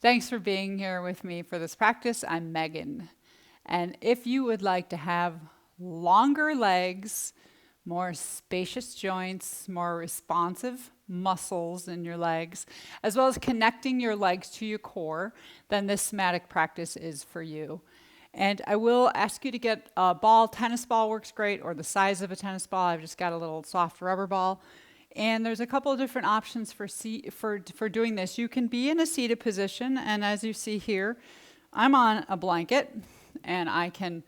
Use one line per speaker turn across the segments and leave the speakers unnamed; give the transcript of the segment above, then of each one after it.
Thanks for being here with me for this practice. I'm Megan. And if you would like to have longer legs, more spacious joints, more responsive muscles in your legs, as well as connecting your legs to your core, then this somatic practice is for you. And I will ask you to get a ball. Tennis ball works great, or the size of a tennis ball. I've just got a little soft rubber ball. And there's a couple of different options for doing this. You can be in a seated position, and as you see here, I'm on a blanket, and I can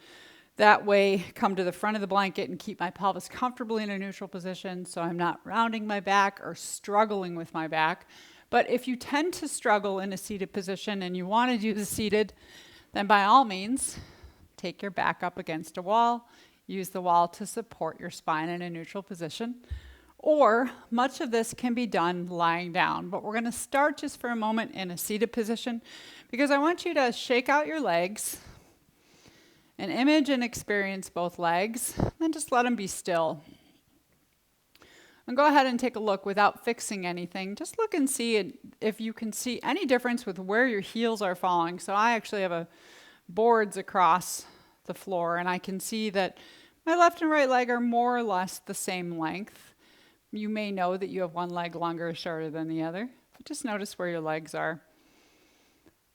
that way come to the front of the blanket and keep my pelvis comfortably in a neutral position so I'm not rounding my back or struggling with my back. But if you tend to struggle in a seated position and you want to do the seated, then by all means, take your back up against a wall, use the wall to support your spine in a neutral position. Or much of this can be done lying down, but we're going to start just for a moment in a seated position because I want you to shake out your legs and image and experience both legs, then just let them be still. And go ahead and take a look without fixing anything. Just look and see if you can see any difference with where your heels are falling. So I actually have boards across the floor, and I can see that my left and right leg are more or less the same length. You may know that you have one leg longer or shorter than the other, but just notice where your legs are.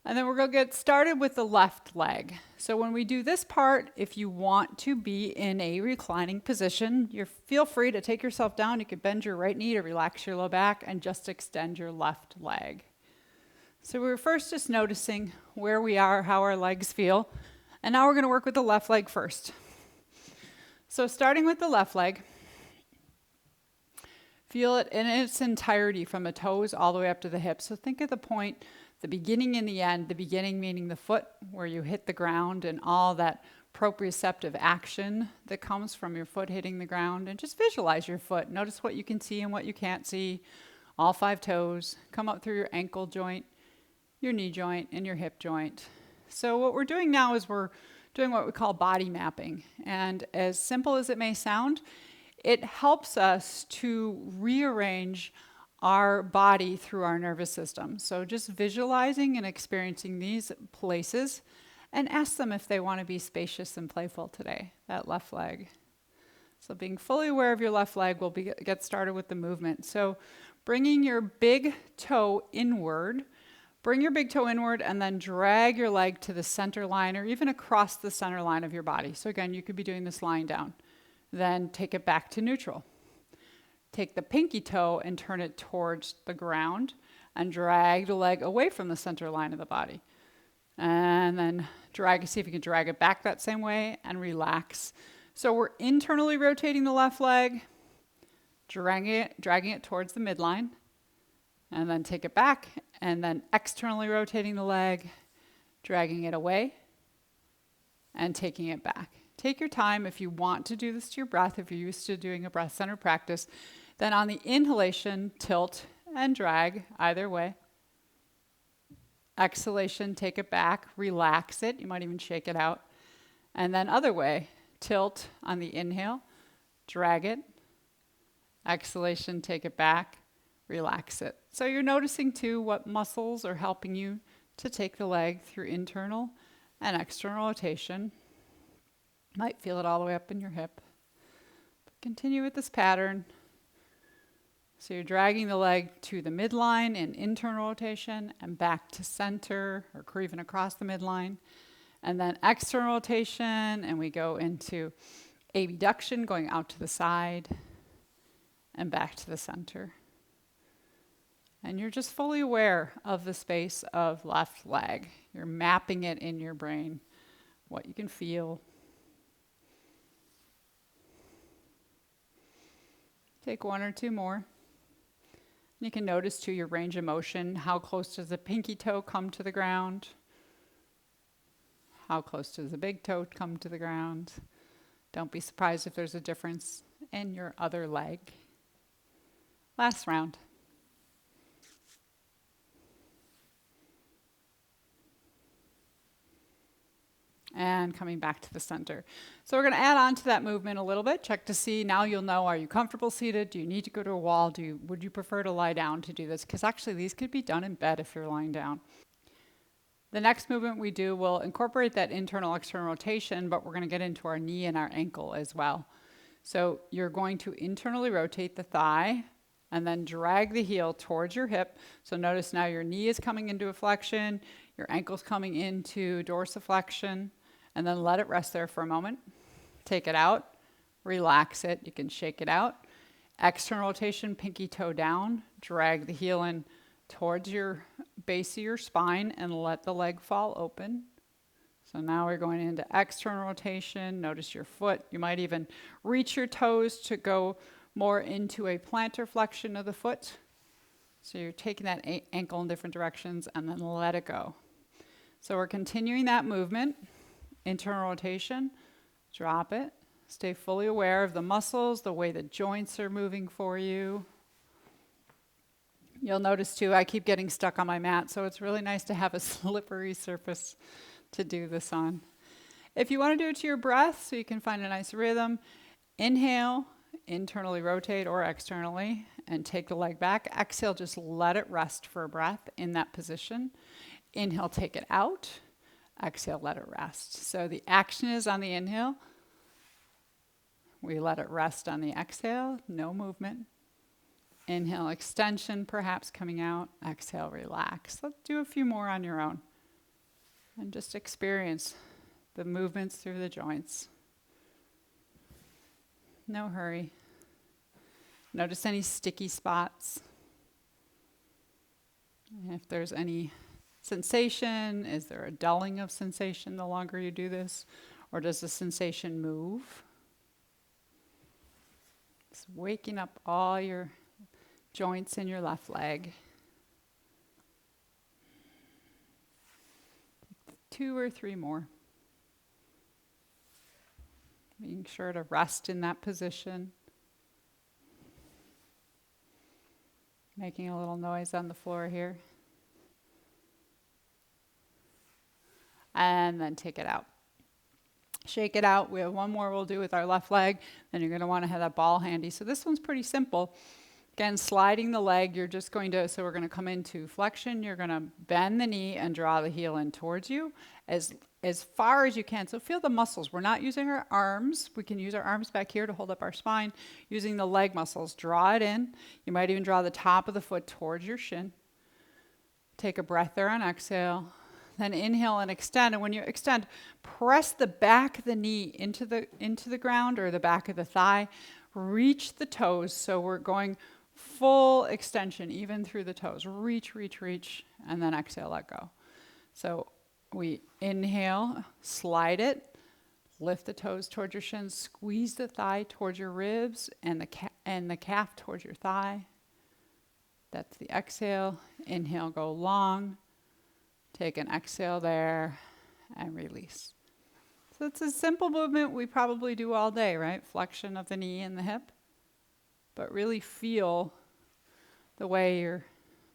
And then we're going to get started with the left leg. So when we do this part, if you want to be in a reclining position, feel free to take yourself down. You can bend your right knee to relax your low back and just extend your left leg. So we're first just noticing where we are, how our legs feel. And now we're going to work with the left leg first. So starting with the left leg, feel it in its entirety from the toes all the way up to the hips. So think of the point, the beginning and the end, the beginning meaning the foot where you hit the ground and all that proprioceptive action that comes from your foot hitting the ground. And just visualize your foot. Notice what you can see and what you can't see. All 5 toes. Come up through your ankle joint, your knee joint, and your hip joint. So what we're doing now is we're doing what we call body mapping. And as simple as it may sound, it helps us to rearrange our body through our nervous system. So just visualizing and experiencing these places and ask them if they want to be spacious and playful today, that left leg. So being fully aware of your left leg, we'll get started with the movement. So bringing your big toe inward, bring your big toe inward and then drag your leg to the center line or even across the center line of your body. So again, you could be doing this lying down. Then take it back to neutral. Take the pinky toe and turn it towards the ground and drag the leg away from the center line of the body. And then see if you can drag it back that same way and relax. So we're internally rotating the left leg, dragging it towards the midline, and then take it back, and then externally rotating the leg, dragging it away, and taking it back. Take your time if you want to do this to your breath, if you're used to doing a breath center practice. Then on the inhalation, tilt and drag either way. Exhalation, take it back, relax it. You might even shake it out. And then other way, tilt on the inhale, drag it. Exhalation, take it back, relax it. So you're noticing too what muscles are helping you to take the leg through internal and external rotation. Might feel it all the way up in your hip. But continue with this pattern. So you're dragging the leg to the midline in internal rotation and back to center or even across the midline. And then external rotation, and we go into abduction, going out to the side and back to the center. And you're just fully aware of the space of left leg. You're mapping it in your brain, what you can feel. Take 1 or 2 more. You can notice too your range of motion. How close does the pinky toe come to the ground? How close does the big toe come to the ground? Don't be surprised if there's a difference in your other leg. Last round. And coming back to the center. So we're going to add on to that movement a little bit. Check to see, now you'll know, are you comfortable seated? Do you need to go to a wall? Would you prefer to lie down to do this? Because actually these could be done in bed if you're lying down. The next movement we do will incorporate that internal external rotation, but we're going to get into our knee and our ankle as well. So you're going to internally rotate the thigh and then drag the heel towards your hip. So notice now your knee is coming into a flexion, your ankle's coming into dorsiflexion, and then let it rest there for a moment. Take it out, relax it, you can shake it out. External rotation, pinky toe down, drag the heel in towards your base of your spine and let the leg fall open. So now we're going into external rotation. Notice your foot. You might even reach your toes to go more into a plantar flexion of the foot. So you're taking that ankle in different directions and then let it go. So we're continuing that movement. Internal rotation, drop it. Stay fully aware of the muscles, the way the joints are moving for you. You'll notice too, I keep getting stuck on my mat, so it's really nice to have a slippery surface to do this on. If you want to do it to your breath, so you can find a nice rhythm, inhale, internally rotate or externally, and take the leg back. Exhale, just let it rest for a breath in that position. Inhale, take it out. Exhale, let it rest. So the action is on the inhale. We let it rest on the exhale, no movement. Inhale, extension perhaps coming out. Exhale, relax. Let's do a few more on your own. And just experience the movements through the joints. No hurry. Notice any sticky spots. And if there's any sensation, is there a dulling of sensation the longer you do this? Or does the sensation move? Just waking up all your joints in your left leg. 2 or 3 more. Being sure to rest in that position. Making a little noise on the floor here. And then take it out. Shake it out. We have one more we'll do with our left leg. Then you're going to want to have that ball handy. So this one's pretty simple. Again, sliding the leg, you're just going to, so we're going to come into flexion. You're going to bend the knee and draw the heel in towards you as far as you can. So feel the muscles. We're not using our arms. We can use our arms back here to hold up our spine. Using the leg muscles, draw it in. You might even draw the top of the foot towards your shin. Take a breath there on exhale. Then inhale and extend. And when you extend, press the back of the knee into the ground or the back of the thigh. Reach the toes. So we're going full extension, even through the toes. Reach, reach, reach, and then exhale, let go. So we inhale, slide it, lift the toes towards your shins, squeeze the thigh towards your ribs, and the calf towards your thigh. That's the exhale. Inhale, go long. Take an exhale there, and release. So it's a simple movement we probably do all day, right? Flexion of the knee and the hip. But really feel the way your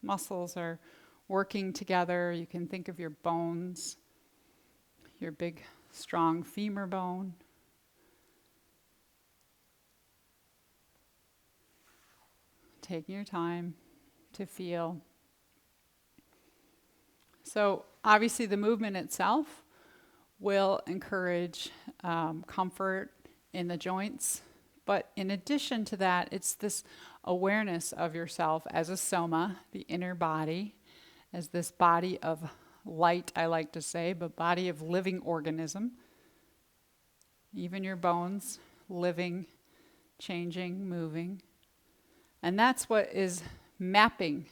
muscles are working together. You can think of your bones, your big, strong femur bone. Taking your time to feel. So obviously the movement itself will encourage comfort in the joints. But in addition to that, it's this awareness of yourself as a soma, the inner body, as this body of light, I like to say, but body of living organism. Even your bones, living, changing, moving. And that's what is mapping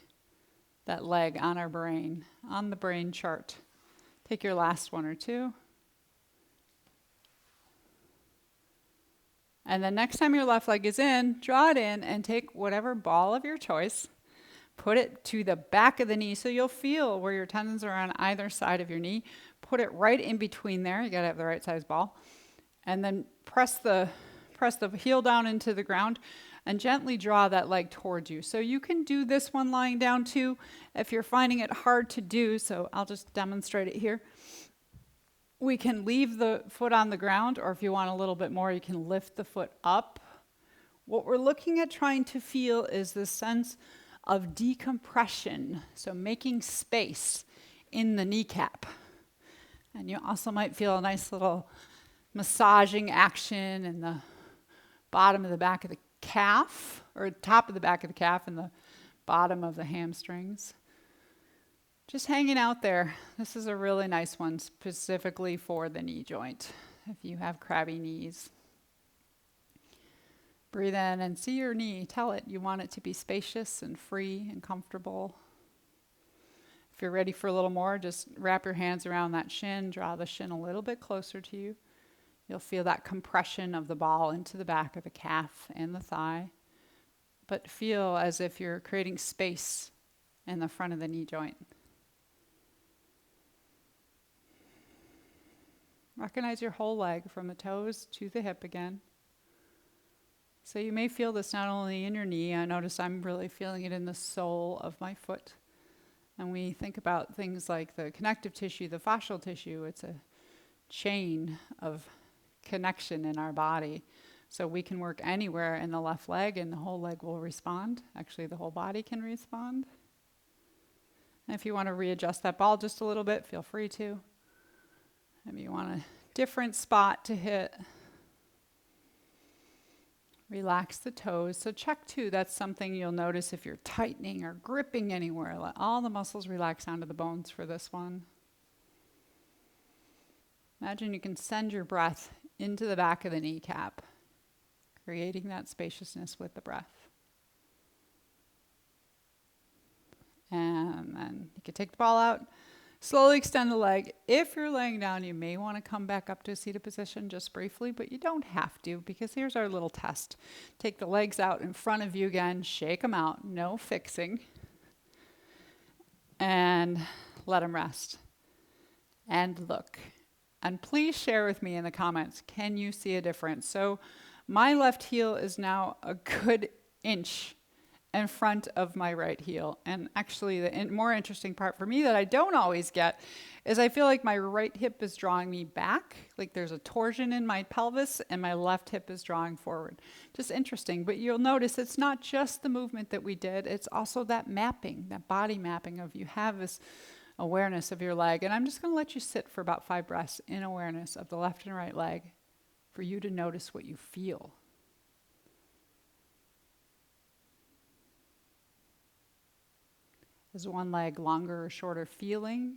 that leg on our brain, on the brain chart. Take your last one or two. And then next time your left leg is in, draw it in and take whatever ball of your choice, put it to the back of the knee so you'll feel where your tendons are on either side of your knee. Put it right in between there. You got to have the right size ball. And then press the heel down into the ground and gently draw that leg towards you. So you can do this one lying down too if you're finding it hard to do. So I'll just demonstrate it here. We can leave the foot on the ground, or if you want a little bit more, you can lift the foot up. What we're looking at trying to feel is this sense of decompression, so making space in the kneecap. And you also might feel a nice little massaging action in the bottom of the back of the calf, or top of the back of the calf and the bottom of the hamstrings. Just hanging out there. This is a really nice one specifically for the knee joint if you have crabby knees. Breathe in and see your knee. Tell it you want it to be spacious and free and comfortable. If you're ready for a little more, just wrap your hands around that shin, draw the shin a little bit closer to you. You'll feel that compression of the ball into the back of the calf and the thigh, but feel as if you're creating space in the front of the knee joint. Recognize your whole leg from the toes to the hip again. So you may feel this not only in your knee. I notice I'm really feeling it in the sole of my foot. And we think about things like the connective tissue, the fascial tissue. It's a chain of connection in our body. So we can work anywhere in the left leg and the whole leg will respond. Actually, the whole body can respond. And if you want to readjust that ball just a little bit, feel free to. Maybe you want a different spot to hit. Relax the toes. So check too, that's something you'll notice if you're tightening or gripping anywhere. Let all the muscles relax onto the bones for this one. Imagine you can send your breath into the back of the kneecap, creating that spaciousness with the breath. And then you can take the ball out. Slowly extend the leg. If you're laying down, you may want to come back up to a seated position just briefly, but you don't have to, because here's our little test. Take the legs out in front of you again, shake them out, no fixing, and let them rest. And look. And please share with me in the comments, can you see a difference? So my left heel is now a good inch in front of my right heel. And actually the more interesting part for me that I don't always get is I feel like my right hip is drawing me back, like there's a torsion in my pelvis, and my left hip is drawing forward. Just interesting, but you'll notice it's not just the movement that we did, it's also that mapping, that body mapping of you have this awareness of your leg. And I'm just gonna let you sit for about 5 breaths in awareness of the left and right leg for you to notice what you feel. Is one leg longer or shorter feeling?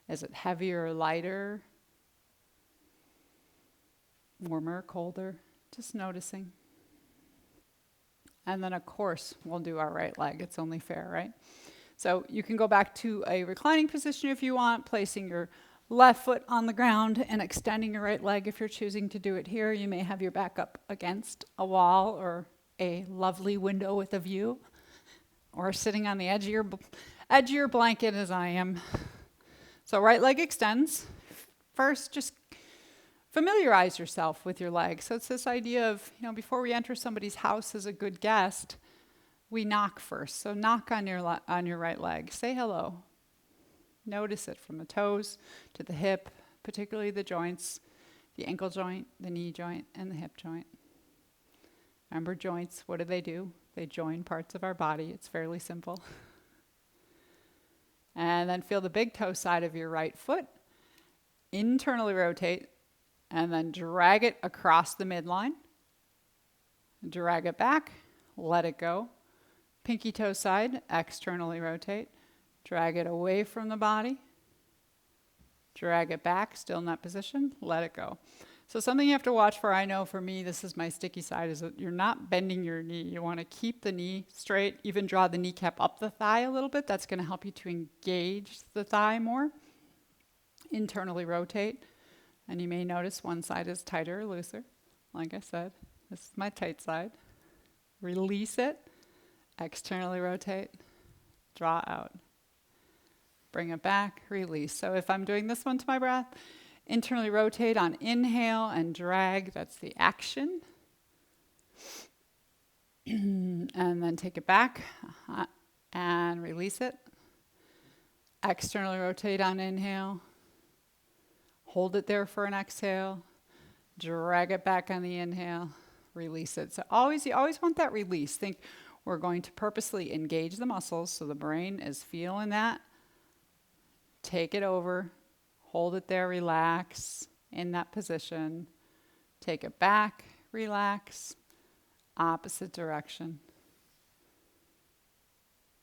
Is it heavier or lighter? Warmer or colder? Just noticing. And then of course, we'll do our right leg. It's only fair, right? So you can go back to a reclining position if you want, placing your left foot on the ground and extending your right leg if you're choosing to do it here. You may have your back up against a wall or a lovely window with a view, or sitting on the edge of your blanket as I am. So right leg extends. First, just familiarize yourself with your leg. So it's this idea of, before we enter somebody's house as a good guest, we knock first. So knock on your right leg. Say hello. Notice it from the toes to the hip, particularly the joints, the ankle joint, the knee joint, and the hip joint. Remember joints, what do? They join parts of our body. It's fairly simple. And then feel the big toe side of your right foot. Internally rotate, and then drag it across the midline. Drag it back, let it go. Pinky toe side, externally rotate. Drag it away from the body. Drag it back, still in that position, let it go. So something you have to watch for, I know for me, this is my sticky side, is that you're not bending your knee. You want to keep the knee straight, even draw the kneecap up the thigh a little bit. That's going to help you to engage the thigh more. Internally rotate. And you may notice one side is tighter or looser. Like I said, this is my tight side. Release it. Externally rotate. Draw out. Bring it back, release. So if I'm doing this one to my breath, internally rotate on inhale and drag, that's the action. And then take it back and release it. Externally rotate on inhale. Hold it there for an exhale. Drag it back on the inhale. Release it. So you always want that release. Think we're going to purposely engage the muscles so the brain is feeling that. Take it over. hold it there, relax in that position. Take it back, relax, opposite direction.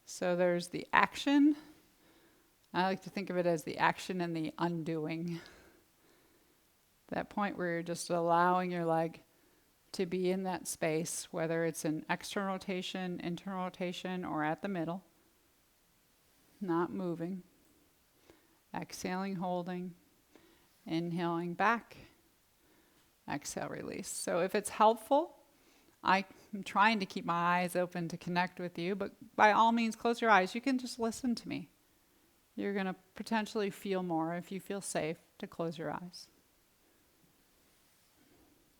So there's the action. I like to think of it as the action and the undoing. That point where you're just allowing your leg to be in that space, whether it's an external rotation, internal rotation, or at the middle. Not moving. Exhaling, holding. Inhaling back. Exhale, release. So if it's helpful, I'm trying to keep my eyes open to connect with you, but by all means, close your eyes. You can just listen to me. You're going to potentially feel more if you feel safe to close your eyes.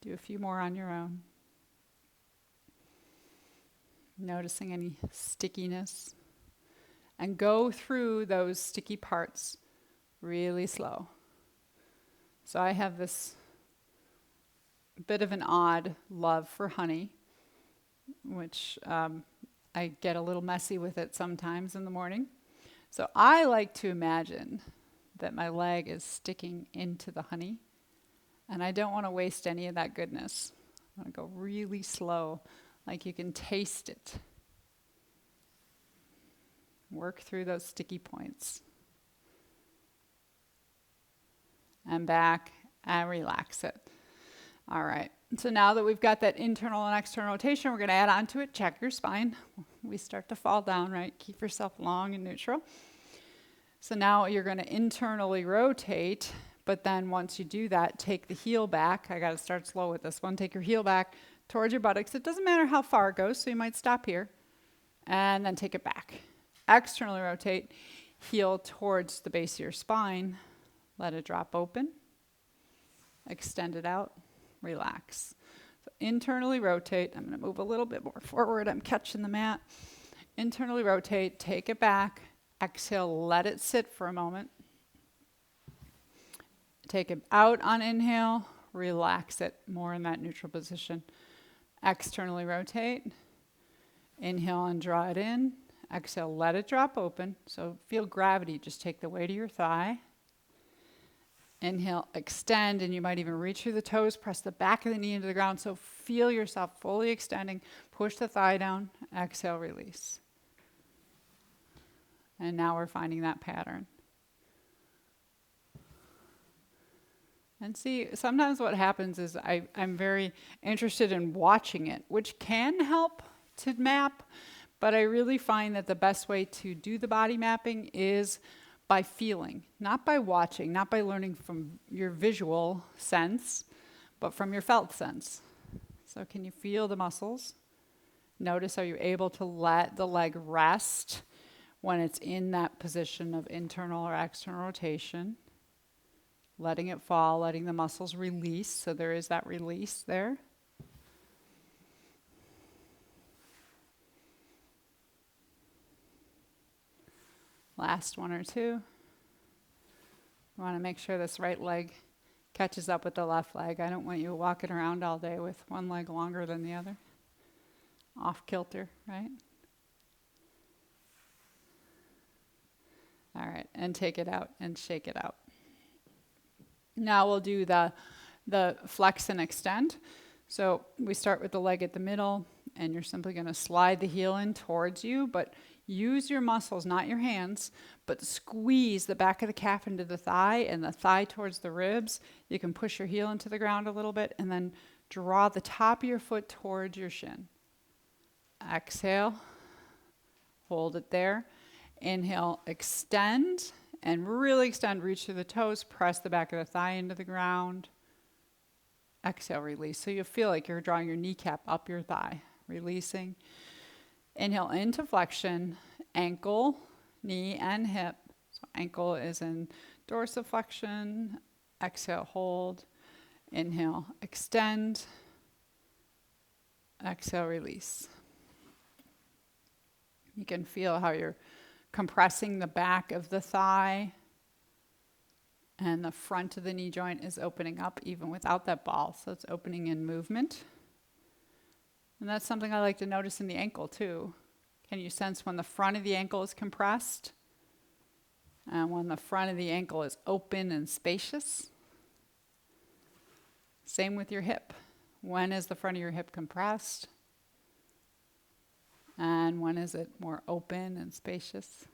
Do a few more on your own. Noticing any stickiness. And go through those sticky parts really slow. So I have this bit of an odd love for honey, which I get a little messy with it sometimes in the morning. So I like to imagine that my leg is sticking into the honey, and I don't want to waste any of that goodness. I want to go really slow, like you can taste it. Work through those sticky points. And back, and relax it. All right, so now that we've got that internal and external rotation, we're going to add on to it. Check your spine. We start to fall down, right? Keep yourself long and neutral. So now you're going to internally rotate, but then once you do that, take the heel back. I got to start slow with this one. Take your heel back towards your buttocks. It doesn't matter how far it goes, so you might stop here. And then take it back. Externally rotate, heel towards the base of your spine. Let it drop open. Extend it out. Relax. So internally rotate. I'm going to move a little bit more forward. I'm catching the mat. Internally rotate. Take it back. Exhale. Let it sit for a moment. Take it out on inhale. Relax it more in that neutral position. Externally rotate. Inhale and draw it in. Exhale. Let it drop open. So feel gravity. Just take the weight of your thigh. Inhale, extend, and you might even reach through the toes, press the back of the knee into the ground. So feel yourself fully extending. Push the thigh down. Exhale, release. And now we're finding that pattern. And see, sometimes what happens is I'm very interested in watching it, which can help to map, but I really find that the best way to do the body mapping is by feeling, not by watching, not by learning from your visual sense, but from your felt sense. So can you feel the muscles? Notice, are you able to let the leg rest when it's in that position of internal or external rotation? Letting it fall, letting the muscles release, so there is that release there. Last one or two. You want to make sure this right leg catches up with the left leg. I don't want you walking around all day with one leg longer than the other. Off kilter, right? All right, and take it out and shake it out. Now we'll do the flex and extend. So we start with the leg at the middle, and you're simply going to slide the heel in towards you, but use your muscles, not your hands, but squeeze the back of the calf into the thigh and the thigh towards the ribs. You can push your heel into the ground a little bit and then draw the top of your foot towards your shin. Exhale, hold it there. Inhale, extend, and really extend, reach through the toes, press the back of the thigh into the ground. Exhale, release. So you feel like you're drawing your kneecap up your thigh, releasing. Inhale into flexion, ankle, knee, and hip. So ankle is in dorsiflexion. Exhale, hold. Inhale, extend. Exhale, release. You can feel how you're compressing the back of the thigh, and the front of the knee joint is opening up even without that ball. So it's opening in movement. And that's something I like to notice in the ankle too. Can you sense when the front of the ankle is compressed? And when the front of the ankle is open and spacious. Same with your hip. When is the front of your hip compressed? And when is it more open and spacious?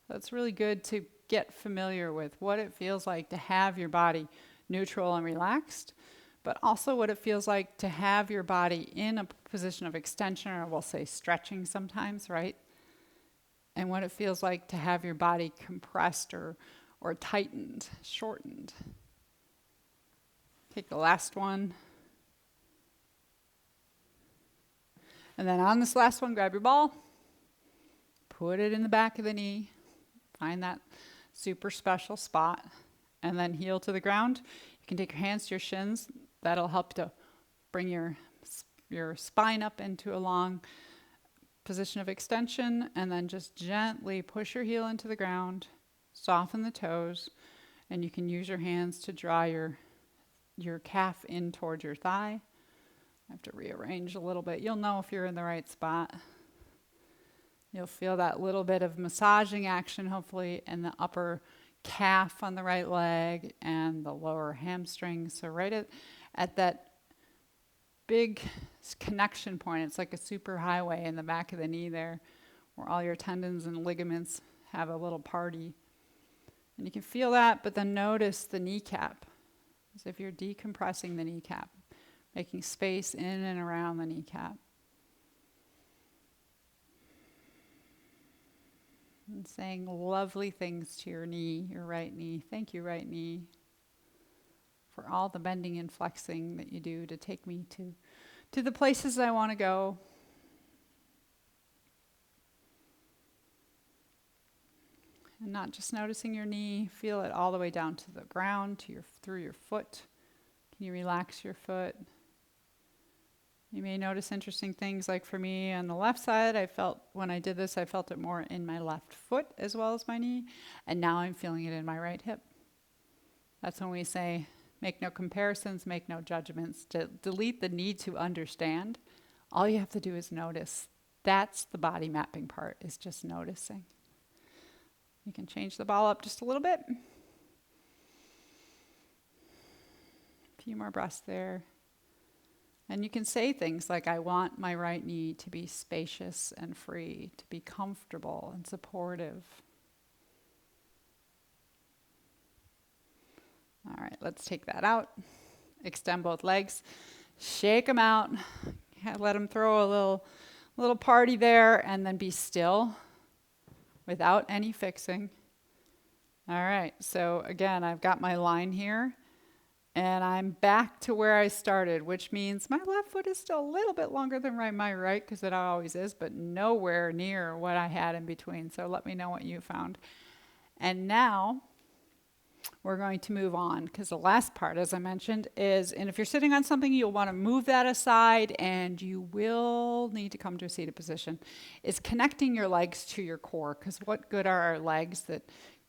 So it's really good to get familiar with what it feels like to have your body neutral and relaxed, but also what it feels like to have your body in a position of extension, or we'll say stretching sometimes, right? And what it feels like to have your body compressed or tightened, shortened. Take the last one. And then on this last one, grab your ball, put it in the back of the knee, find that super special spot, and then heel to the ground. You can take your hands to your shins. That'll help to bring your spine up into a long position of extension, and then just gently push your heel into the ground, soften the toes, and you can use your hands to draw your calf in towards your thigh. I have to rearrange a little bit. You'll know if you're in the right spot. You'll feel that little bit of massaging action, hopefully, in the upper calf on the right leg and the lower hamstring. So right at that big connection point, it's like a super highway in the back of the knee there, where all your tendons and ligaments have a little party. And you can feel that, but then notice the kneecap, as if you're decompressing the kneecap, making space in and around the kneecap. And saying lovely things to your knee, your right knee. Thank you, right knee, for all the bending and flexing that you do to take me to the places I want to go. And not just noticing your knee, feel it all the way down to the ground, through your foot. Can you relax your foot? You may notice interesting things, like for me on the left side, when I did this, I felt it more in my left foot as well as my knee, and now I'm feeling it in my right hip. That's when we say, make no comparisons, make no judgments, delete the need to understand. All you have to do is notice. That's the body mapping part, is just noticing. You can change the ball up just a little bit. A few more breaths there. And you can say things like, I want my right knee to be spacious and free, to be comfortable and supportive. All right, let's take that out. Extend both legs. Shake them out. Let them throw a little party there, and then be still without any fixing. All right, so again, I've got my line here. And I'm back to where I started, which means my left foot is still a little bit longer than my right, because it always is, but nowhere near what I had in between. So let me know what you found. And now we're going to move on, because the last part, as I mentioned, is, and if you're sitting on something, you'll want to move that aside, and you will need to come to a seated position, is connecting your legs to your core, because what good are our legs that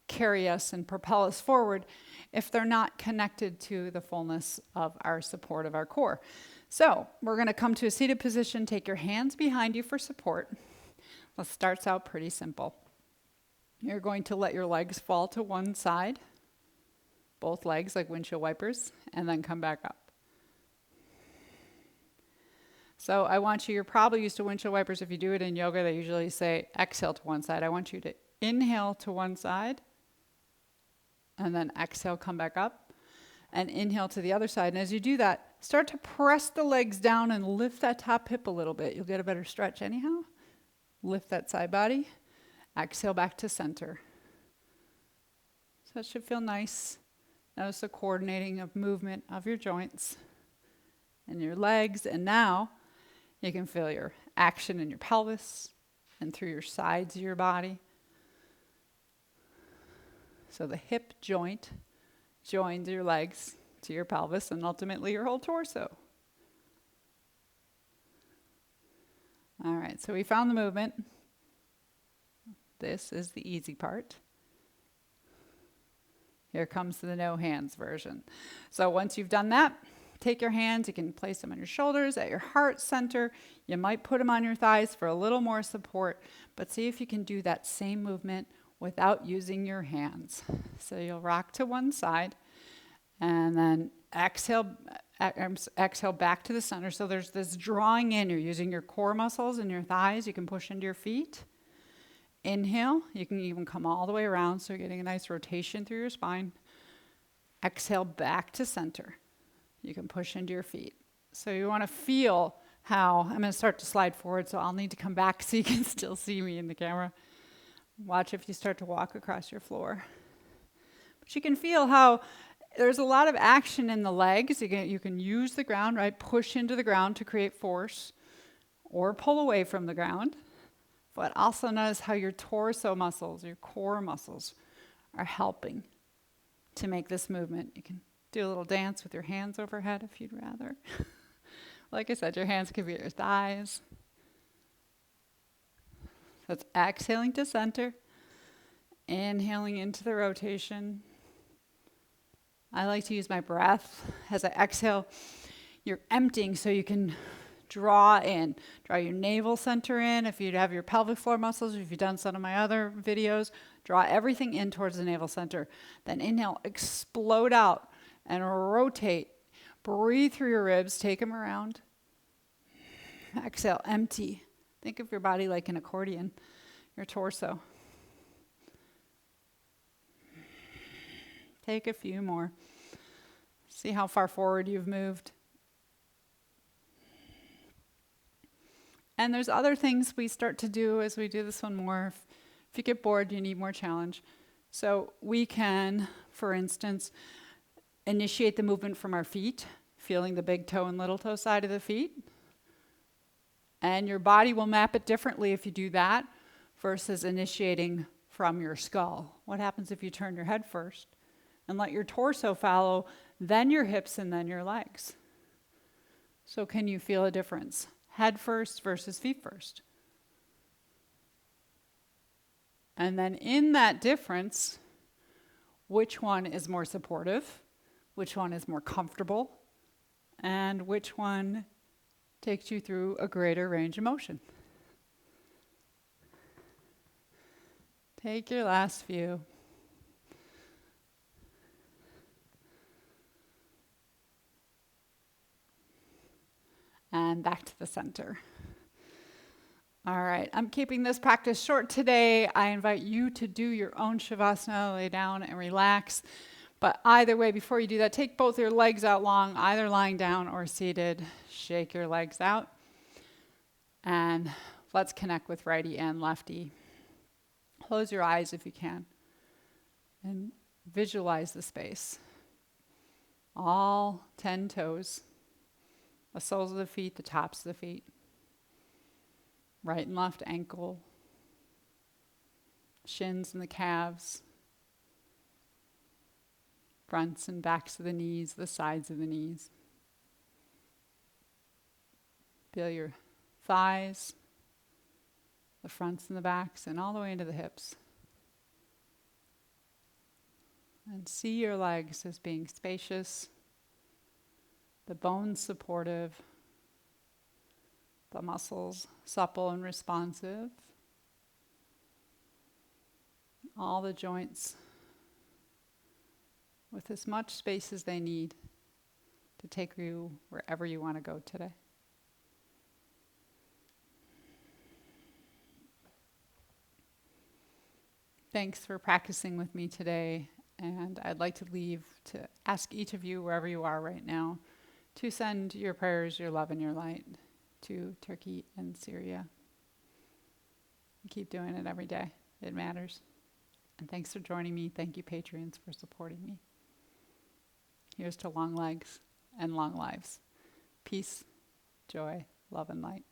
carry us and propel us forward if they're not connected to the fullness of our support of our core? So we're going to come to a seated position. Take your hands behind you for support. This starts out pretty simple. You're going to let your legs fall to one side, both legs like windshield wipers, and then come back up. So I want you're probably used to windshield wipers. If you do it in yoga, they usually say exhale to one side. I want you to inhale to one side, and then exhale, come back up, and inhale to the other side. And as you do that, start to press the legs down and lift that top hip a little bit. You'll get a better stretch anyhow. Lift that side body. Exhale back to center. So that should feel nice. Notice the coordinating of movement of your joints and your legs. And now you can feel your action in your pelvis and through your sides of your body. So the hip joint joins your legs to your pelvis and ultimately your whole torso. All right, so we found the movement. This is the easy part. Here comes the no hands version. So once you've done that, take your hands, you can place them on your shoulders, at your heart center. You might put them on your thighs for a little more support, but see if you can do that same movement without using your hands. So you'll rock to one side and then exhale back to the center. So there's this drawing in. You're using your core muscles and your thighs. You can push into your feet. Inhale. You can even come all the way around, so you're getting a nice rotation through your spine. Exhale back to center. You can push into your feet. So you want to feel how, I'm going to start to slide forward, so I'll need to come back so you can still see me in the camera. Watch if you start to walk across your floor. But you can feel how there's a lot of action in the legs. You can use the ground, right? Push into the ground to create force or pull away from the ground. But also notice how your torso muscles, your core muscles, are helping to make this movement. You can do a little dance with your hands overhead if you'd rather. Like I said, your hands could be at your thighs. So it's exhaling to center, inhaling into the rotation. I like to use my breath as I exhale. You're emptying so you can draw in. Draw your navel center in. If you have your pelvic floor muscles, if you've done some of my other videos, draw everything in towards the navel center. Then inhale, explode out and rotate. Breathe through your ribs, take them around. Exhale, empty. Think of your body like an accordion, your torso. Take a few more. See how far forward you've moved. And there's other things we start to do as we do this one more. If you get bored, you need more challenge. So we can, for instance, initiate the movement from our feet, feeling the big toe and little toe side of the feet. And your body will map it differently if you do that versus initiating from your skull. What happens if you turn your head first and let your torso follow, then your hips, and then your legs? So can you feel a difference? Head first versus feet first. And then in that difference, which one is more supportive? Which one is more comfortable? And which one takes you through a greater range of motion? Take your last few. And back to the center. All right, I'm keeping this practice short today. I invite you to do your own Shavasana, lay down and relax. But either way, before you do that, take both your legs out long, either lying down or seated. Shake your legs out. And let's connect with righty and lefty. Close your eyes if you can. And visualize the space. All 10 toes. The soles of the feet, the tops of the feet. Right and left ankle. Shins and the calves. Fronts and backs of the knees, the sides of the knees. Feel your thighs, the fronts and the backs, and all the way into the hips. And see your legs as being spacious, the bones supportive, the muscles supple and responsive, all the joints with as much space as they need to take you wherever you want to go today. Thanks for practicing with me today, and I'd like to leave to ask each of you, wherever you are right now, to send your prayers, your love, and your light to Turkey and Syria. Keep doing it every day. It matters. And thanks for joining me. Thank you, Patreons, for supporting me. Here's to long legs and long lives. Peace, joy, love, and light.